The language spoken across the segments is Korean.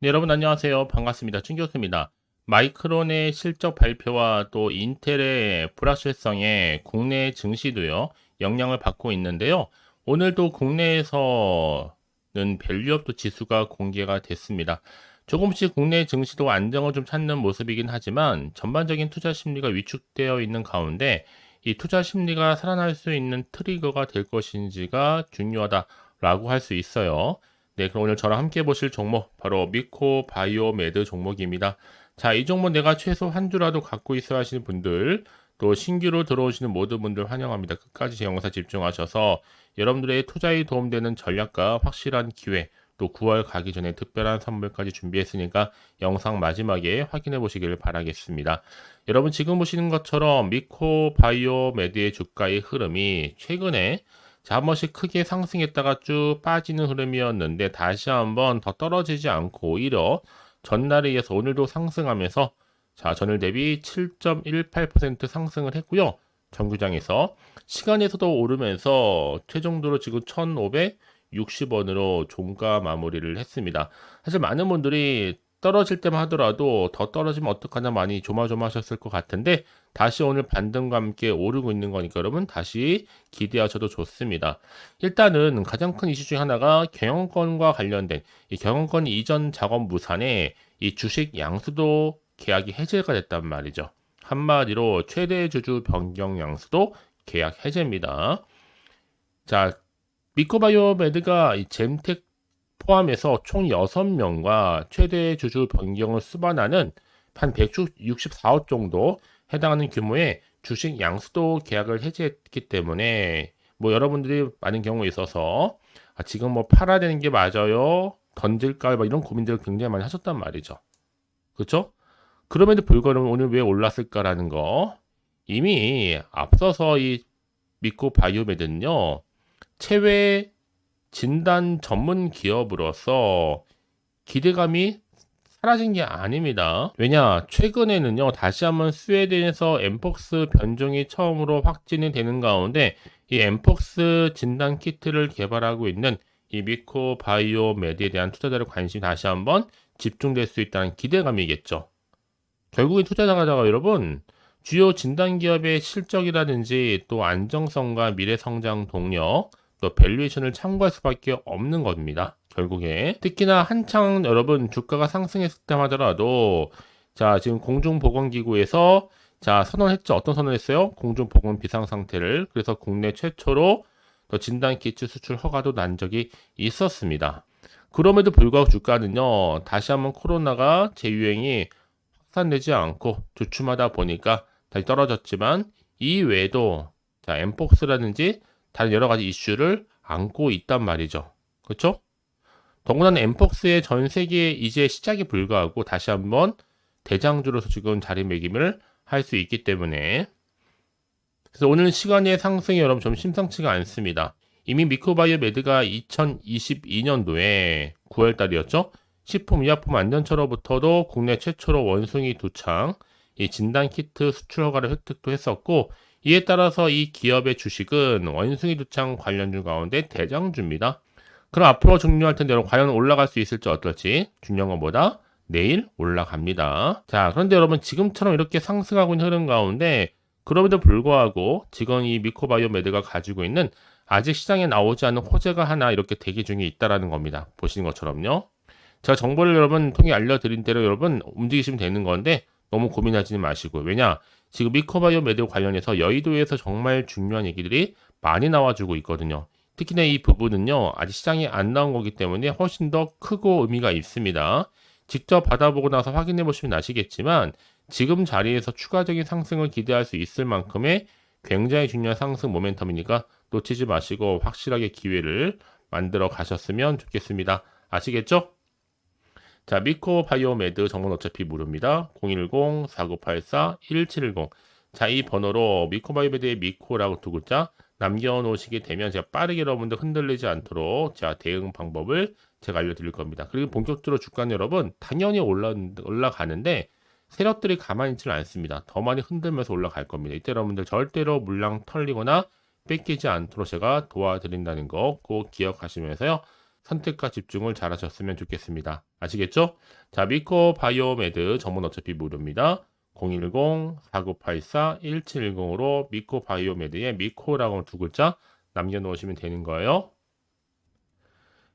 네, 여러분 안녕하세요. 반갑습니다. 춘 교수입니다. 마이크론의 실적 발표와 또 인텔의 불확실성에 국내 증시도요, 영향을 받고 있는데요. 오늘도 국내에서는 밸류업 지수가 공개가 됐습니다. 조금씩 국내 증시도 안정을 좀 찾는 모습이긴 하지만 전반적인 투자 심리가 위축되어 있는 가운데 이 투자 심리가 살아날 수 있는 트리거가 될 것인지가 중요하다라고 할 수 있어요. 네, 그럼 오늘 저랑 함께 보실 종목 바로 미코 바이오메드 종목입니다. 자, 이 종목 내가 최소 한 주라도 갖고 있어야 하시는 분들, 또 신규로 들어오시는 모든 분들 환영합니다. 끝까지 제 영상 집중하셔서 여러분들의 투자에 도움되는 전략과 확실한 기회, 또 9월 가기 전에 특별한 선물까지 준비했으니까 영상 마지막에 확인해 보시길 바라겠습니다. 여러분 지금 보시는 것처럼 미코 바이오메드의 주가의 흐름이 최근에 자, 한 번씩 크게 상승했다가 쭉 빠지는 흐름이었는데 다시 한번 더 떨어지지 않고 오히려 전날에 이어서 오늘도 상승하면서 자, 전일 대비 7.18% 상승을 했고요. 정규장에서 시간에서도 오르면서 최종적으로 지금 1,560원으로 종가 마무리를 했습니다. 사실 많은 분들이 떨어질 때만 하더라도 더 떨어지면 어떡하나 많이 조마조마하셨을 것 같은데 다시 오늘 반등과 함께 오르고 있는 거니까 여러분 다시 기대하셔도 좋습니다. 일단은 가장 큰 이슈 중에 하나가 경영권과 관련된 이 경영권 이전 작업 무산에 이 주식 양수도 계약이 해제가 됐단 말이죠. 한마디로 최대 주주 변경 양수도 계약 해제입니다. 자, 미코바이오메드가 이 잼텍 포함해서 총 6명과 최대 주주 변경을 수반하는 한 164억 정도 해당하는 규모의 주식 양수도 계약을 해지했기 때문에 뭐 여러분들이 많은 경우에 있어서 지금 뭐 팔아야 되는 게 맞아요? 던질까? 막 이런 고민들을 굉장히 많이 하셨단 말이죠. 그렇죠? 그럼에도 불구하고 오늘 왜 올랐을까라는 거 이미 앞서서 이 미코 바이오메드는요. 체외 진단 전문 기업으로서 기대감이 사라진 게 아닙니다. 왜냐, 최근에는요, 다시 한번 스웨덴에서 엠폭스 변종이 처음으로 확진이 되는 가운데 이 엠폭스 진단 키트를 개발하고 있는 이 미코 바이오메드에 대한 투자자의 관심이 다시 한번 집중될 수 있다는 기대감이겠죠. 결국에 투자자가 여러분, 주요 진단 기업의 실적이라든지 또 안정성과 미래 성장 동력, 또 밸류에이션을 참고할 수밖에 없는 겁니다. 결국에 특히나 한창 여러분 주가가 상승했을 때 하더라도 자 지금 공중보건기구에서 자 선언했죠. 어떤 선언했어요? 공중보건 비상 상태를. 그래서 국내 최초로 또 진단키트 수출 허가도 난 적이 있었습니다. 그럼에도 불구하고 주가는요 다시 한번 코로나가 재유행이 확산되지 않고 주춤하다 보니까 다시 떨어졌지만 이 외에도 자 엠폭스라든지 다른 여러 가지 이슈를 안고 있단 말이죠. 그렇죠? 더군다나 엠폭스의 전 세계에 이제 시작이 불과하고 다시 한번 대장주로서 지금 자리매김을 할 수 있기 때문에 그래서 오늘 시간의 상승이 여러분 좀 심상치가 않습니다. 이미 미코바이오메드가 2022년도에 9월 달이었죠. 식품의약품 안전처로부터도 국내 최초로 원숭이 두창 이 진단키트 수출 허가를 획득도 했었고 이에 따라서 이 기업의 주식은 원숭이 두창 관련주 가운데 대장주입니다. 그럼 앞으로 중요할 텐데 여러분 과연 올라갈 수 있을지 어떨지 중요한 것보다 내일 올라갑니다. 자, 그런데 여러분 지금처럼 이렇게 상승하고 있는 흐름 가운데 그럼에도 불구하고 지금 이 미코바이오메드가 가지고 있는 아직 시장에 나오지 않은 호재가 하나 이렇게 대기 중에 있다라는 겁니다. 보시는 것처럼요. 제가 정보를 여러분 통해 알려드린 대로 여러분 움직이시면 되는 건데 너무 고민하지는 마시고 왜냐 지금 미코바이오메드 관련해서 여의도에서 정말 중요한 얘기들이 많이 나와주고 있거든요. 특히나 이 부분은요 아직 시장에 안 나온 거기 때문에 훨씬 더 크고 의미가 있습니다. 직접 받아보고 나서 확인해 보시면 아시겠지만 지금 자리에서 추가적인 상승을 기대할 수 있을 만큼의 굉장히 중요한 상승 모멘텀이니까 놓치지 마시고 확실하게 기회를 만들어 가셨으면 좋겠습니다. 아시겠죠? 자, 미코 바이오메드 정보는 어차피 무료입니다. 010-4984-1710. 자, 이 번호로 미코 바이오메드의 미코라고 두 글자 남겨놓으시게 되면 제가 빠르게 여러분들 흔들리지 않도록 자, 대응 방법을 제가 알려드릴 겁니다. 그리고 본격적으로 주가는 여러분 당연히 올라가는데 세력들이 가만히 있지는 않습니다. 더 많이 흔들면서 올라갈 겁니다. 이때 여러분들 절대로 물량 털리거나 뺏기지 않도록 제가 도와드린다는 거 꼭 기억하시면서요. 선택과 집중을 잘 하셨으면 좋겠습니다. 아시겠죠? 자, 미코 바이오메드 전문 어차피 무료입니다. 010-4984-1710으로 미코 바이오메드의 미코라고 두 글자 남겨놓으시면 되는 거예요.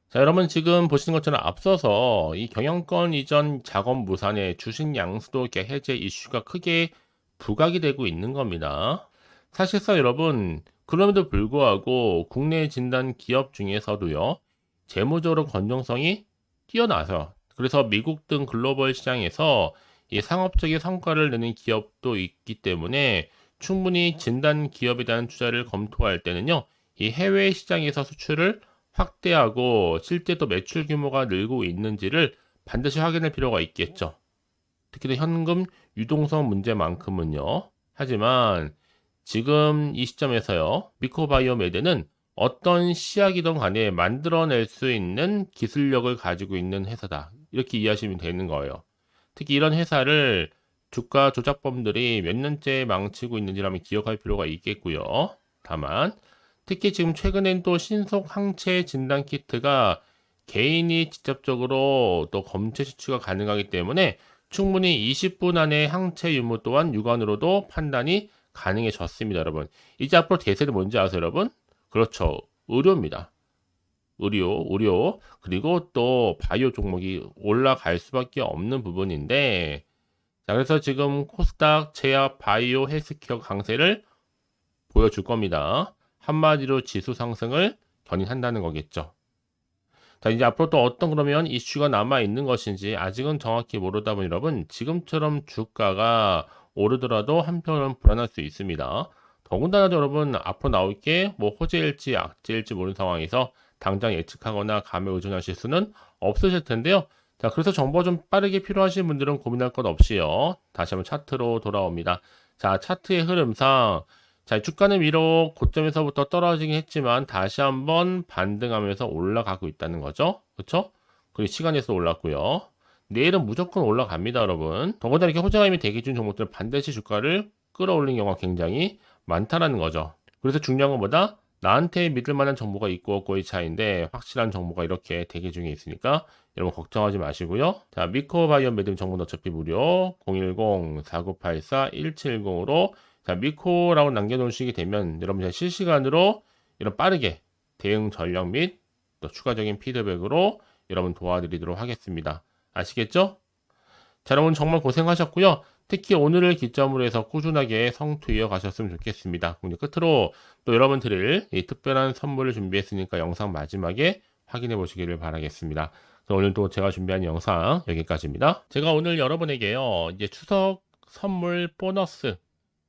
자, 여러분 지금 보시는 것처럼 앞서서 이 경영권 이전 작업 무산의 주식 양수도 해제 이슈가 크게 부각이 되고 있는 겁니다. 사실상 여러분 그럼에도 불구하고 국내 진단 기업 중에서도요 재무적으로 건전성이 뛰어나서 그래서 미국 등 글로벌 시장에서 이 상업적인 성과를 내는 기업도 있기 때문에 충분히 진단 기업에 대한 투자를 검토할 때는요 이 해외 시장에서 수출을 확대하고 실제 또 매출 규모가 늘고 있는지를 반드시 확인할 필요가 있겠죠. 특히 현금 유동성 문제만큼은요. 하지만 지금 이 시점에서요. 미코바이오메드는 어떤 시약이든 간에 만들어낼 수 있는 기술력을 가지고 있는 회사다. 이렇게 이해하시면 되는 거예요. 특히 이런 회사를 주가 조작범들이 몇 년째 망치고 있는지를 기억할 필요가 있겠고요. 다만 특히 지금 최근엔 또 신속 항체 진단 키트가 개인이 직접적으로 또 검체 수치가 가능하기 때문에 충분히 20분 안에 항체 유무 또한 육안으로도 판단이 가능해졌습니다, 여러분. 이제 앞으로 대세는 뭔지 아세요, 여러분? 그렇죠. 의료입니다. 의료. 그리고 또 바이오 종목이 올라갈 수밖에 없는 부분인데, 자, 그래서 지금 코스닥 제약 바이오 헬스케어 강세를 보여줄 겁니다. 한마디로 지수 상승을 견인한다는 거겠죠. 자, 이제 앞으로 또 어떤 그러면 이슈가 남아 있는 것인지 아직은 정확히 모르다 보니 여러분 지금처럼 주가가 오르더라도 한편은 불안할 수 있습니다. 더군다나 여러분 앞으로 나올 게 뭐 호재일지 악재일지 모르는 상황에서 당장 예측하거나 감에 의존하실 수는 없으실 텐데요. 자, 그래서 정보 좀 빠르게 필요하신 분들은 고민할 것 없이요. 다시 한번 차트로 돌아옵니다. 자, 차트의 흐름상 자, 주가는 비록 고점에서부터 떨어지긴 했지만 다시 한번 반등하면서 올라가고 있다는 거죠. 그렇죠? 그리고 시간에서 올랐고요. 내일은 무조건 올라갑니다, 여러분. 더군다나 이렇게 호재감이 대기 중 종목들은 반드시 주가를 끌어올리는 경우가 굉장히 많다라는 거죠. 그래서 중요한 것보다 나한테 믿을 만한 정보가 있고 없고의 차이인데 확실한 정보가 이렇게 대기 중에 있으니까 여러분 걱정하지 마시고요. 자, 미코바이오 매듭 정보는 어차피 무료 010-4984-1710으로 자, 미코라고 남겨놓으시게 되면 여러분 실시간으로 이런 빠르게 대응 전략 및 또 추가적인 피드백으로 여러분 도와드리도록 하겠습니다. 아시겠죠? 자, 여러분 정말 고생하셨고요. 특히 오늘을 기점으로 해서 꾸준하게 성투 이어가셨으면 좋겠습니다. 오늘 끝으로 또 여러분 드릴 이 특별한 선물을 준비했으니까 영상 마지막에 확인해 보시기를 바라겠습니다. 오늘도 제가 준비한 영상 여기까지입니다. 제가 오늘 여러분에게요, 이제 추석 선물 보너스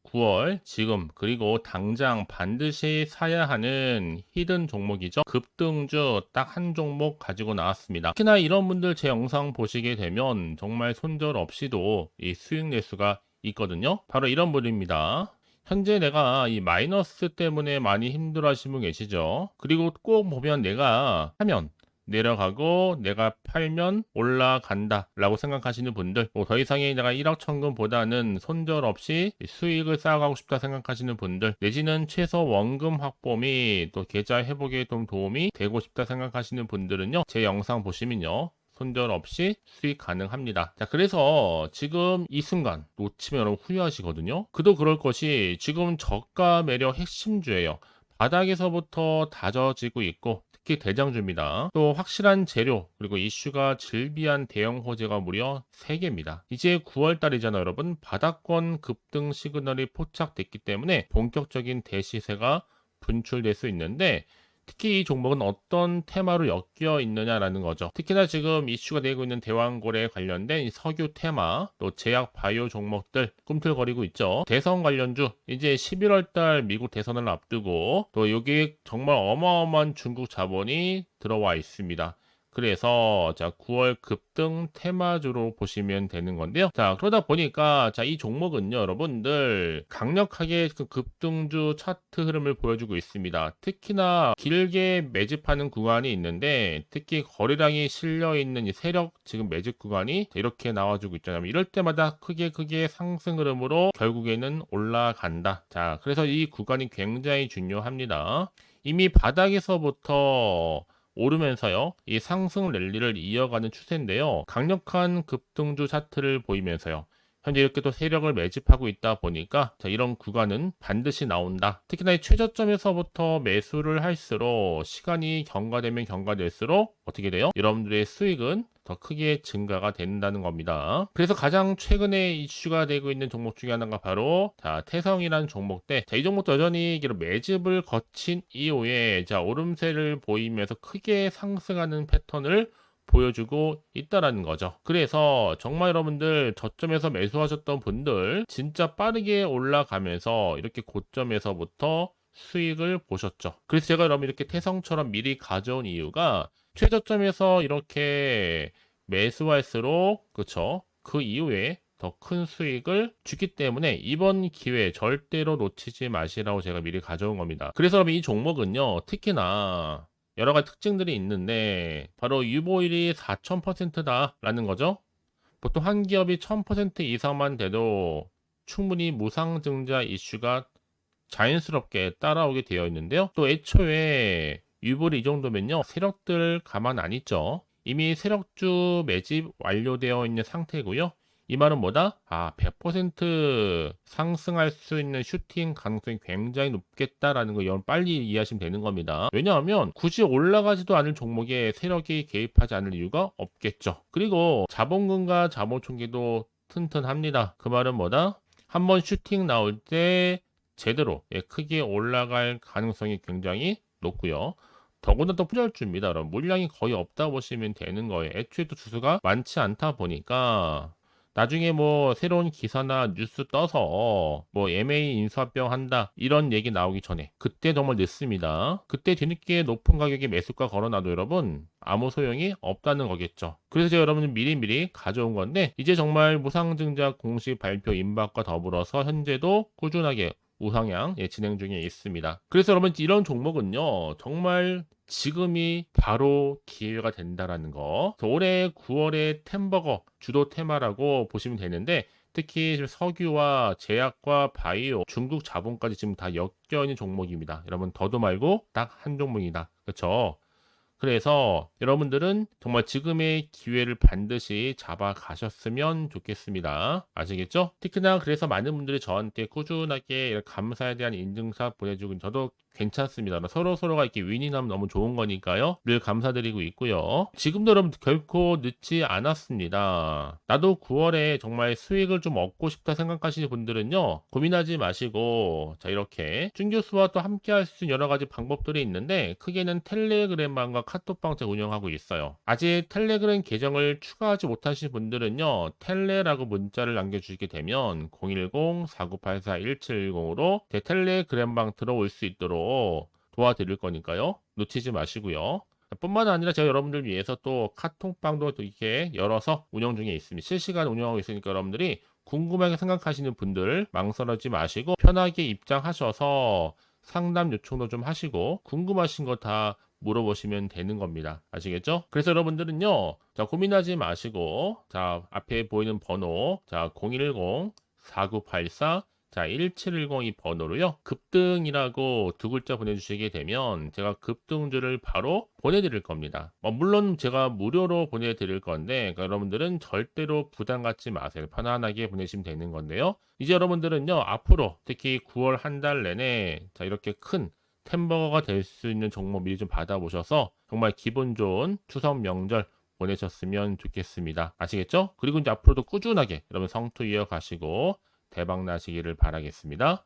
9월 지금 그리고 당장 반드시 사야 하는 히든 종목이죠. 급등주 딱 한 종목 가지고 나왔습니다. 특히나 이런 분들 제 영상 보시게 되면 정말 손절 없이도 이 수익 낼 수가 있거든요. 바로 이런 분입니다. 현재 내가 이 마이너스 때문에 많이 힘들어 하시는 분 계시죠. 그리고 꼭 보면 내가 하면 내려가고 내가 팔면 올라간다 라고 생각하시는 분들, 더 이상의 내가 1억 천금보다는 손절 없이 수익을 쌓아가고 싶다 생각하시는 분들, 내지는 최소 원금 확보 및 또 계좌 회복에 좀 도움이 되고 싶다 생각하시는 분들은요, 제 영상 보시면요 손절 없이 수익 가능합니다. 자, 그래서 지금 이 순간 놓치면 여러분 후회하시거든요. 그도 그럴 것이 지금 저가 매력 핵심주예요. 바닥에서부터 다져지고 있고 특히 대장주입니다. 또 확실한 재료 그리고 이슈가 즐비한 대형 호재가 무려 3개입니다. 이제 9월달이잖아요, 여러분. 바닥권 급등 시그널이 포착됐기 때문에 본격적인 대시세가 분출될 수 있는데 특히 이 종목은 어떤 테마로 엮여 있느냐라는 거죠. 특히나 지금 이슈가 되고 있는 대왕고래에 관련된 이 석유 테마, 또 제약 바이오 종목들 꿈틀거리고 있죠. 대선 관련주, 이제 11월 달 미국 대선을 앞두고 또 여기 정말 어마어마한 중국 자본이 들어와 있습니다. 그래서 자 9월 급등 테마주로 보시면 되는 건데요. 자, 그러다 보니까 자 이 종목은요, 여러분들 강력하게 그 급등주 차트 흐름을 보여주고 있습니다. 특히나 길게 매집하는 구간이 있는데 특히 거래량이 실려 있는 이 세력 지금 매집 구간이 이렇게 나와주고 있잖아요. 이럴 때마다 크게 상승 흐름으로 결국에는 올라간다. 자, 그래서 이 구간이 굉장히 중요합니다. 이미 바닥에서부터 오르면서요, 이 상승 랠리를 이어가는 추세인데요. 강력한 급등주 차트를 보이면서요, 현재 이렇게 또 세력을 매집하고 있다 보니까 자, 이런 구간은 반드시 나온다. 특히나 이 최저점에서부터 매수를 할수록 시간이 경과되면 경과될수록 어떻게 돼요? 여러분들의 수익은 더 크게 증가가 된다는 겁니다. 그래서 가장 최근에 이슈가 되고 있는 종목 중에 하나가 바로 자, 태성이라는 종목대. 자, 이 종목도 여전히 매집을 거친 이후에 자, 오름세를 보이면서 크게 상승하는 패턴을 보여주고 있다라는 거죠. 그래서 정말 여러분들 저점에서 매수하셨던 분들 진짜 빠르게 올라가면서 이렇게 고점에서부터 수익을 보셨죠. 그래서 제가 여러분 이렇게 태성처럼 미리 가져온 이유가 최저점에서 이렇게 매수할수록 그쵸? 그 이후에 더 큰 수익을 주기 때문에 이번 기회 절대로 놓치지 마시라고 제가 미리 가져온 겁니다. 그래서 여러분 이 종목은요, 특히나 여러 가지 특징들이 있는데 바로 유보율이 4000%다라는 거죠. 보통 한 기업이 1000% 이상만 돼도 충분히 무상증자 이슈가 자연스럽게 따라오게 되어 있는데요. 또 애초에 유보율이 이 정도면요, 세력들 가만 안 있죠. 이미 세력주 매집 완료되어 있는 상태고요. 이 말은 뭐다? 100% 상승할 수 있는 슈팅 가능성이 굉장히 높겠다라는 거 여러분 빨리 이해하시면 되는 겁니다. 왜냐하면 굳이 올라가지도 않을 종목에 세력이 개입하지 않을 이유가 없겠죠. 그리고 자본금과 자본총계도 튼튼합니다. 그 말은 뭐다? 한번 슈팅 나올 때 제대로 크게 올라갈 가능성이 굉장히 높고요. 더구나 또 부절주입니다. 그럼 물량이 거의 없다 보시면 되는 거예요. 애초에 또 주수가 많지 않다 보니까 나중에 뭐 새로운 기사나 뉴스 떠서 뭐 MA 인수합병 한다 이런 얘기 나오기 전에 그때 정말 늦습니다. 그때 뒤늦게 높은 가격에 매수가 걸어놔도 여러분 아무 소용이 없다는 거겠죠. 그래서 제가 여러분 미리미리 가져온 건데 이제 정말 무상증자 공식 발표 임박과 더불어서 현재도 꾸준하게 우상향 진행 중에 있습니다. 그래서 여러분 이런 종목은요 정말 지금이 바로 기회가 된다라는 거. 올해 9월에 템버거 주도 테마라고 보시면 되는데 특히 지금 석유와 제약과 바이오, 중국 자본까지 지금 다 엮여 있는 종목입니다. 여러분 더도 말고 딱 한 종목이다. 그렇죠? 그래서 여러분들은 정말 지금의 기회를 반드시 잡아 가셨으면 좋겠습니다. 아시겠죠? 특히나 그래서 많은 분들이 저한테 꾸준하게 감사에 대한 인증샷 보내주고 저도 괜찮습니다. 서로서로가 이렇게 윈이 나면 너무 좋은 거니까요. 늘 감사드리고 있고요. 지금도 여러분 결코 늦지 않았습니다. 나도 9월에 정말 수익을 좀 얻고 싶다 생각하시는 분들은요. 고민하지 마시고 자 이렇게 준 교수와 또 함께 할 수 있는 여러 가지 방법들이 있는데 크게는 텔레그램방과 카톡방 제가 운영하고 있어요. 아직 텔레그램 계정을 추가하지 못하신 분들은요. 텔레라고 문자를 남겨주시게 되면 010-4984-1710으로 제 텔레그램방 들어올 수 있도록 도와드릴 거니까요. 놓치지 마시고요. 뿐만 아니라 제가 여러분들 위해서 또 카톡방도 또 이렇게 열어서 운영 중에 있습니다. 실시간 운영하고 있으니까 여러분들이 궁금하게 생각하시는 분들 망설이지 마시고 편하게 입장하셔서 상담 요청도 좀 하시고 궁금하신 거 다 물어보시면 되는 겁니다. 아시겠죠? 그래서 여러분들은요. 자, 고민하지 마시고 자, 앞에 보이는 번호 자, 010-4984 자, 1710 이 번호로요. 급등이라고 두 글자 보내주시게 되면 제가 급등주를 바로 보내드릴 겁니다. 물론 제가 무료로 보내드릴 건데 그러니까 여러분들은 절대로 부담 갖지 마세요. 편안하게 보내시면 되는 건데요. 이제 여러분들은요. 앞으로 특히 9월 한 달 내내 자, 이렇게 큰 템버거가 될 수 있는 종목 미리 좀 받아보셔서 정말 기분 좋은 추석 명절 보내셨으면 좋겠습니다. 아시겠죠? 그리고 이제 앞으로도 꾸준하게 여러분 성투 이어가시고 대박 나시기를 바라겠습니다.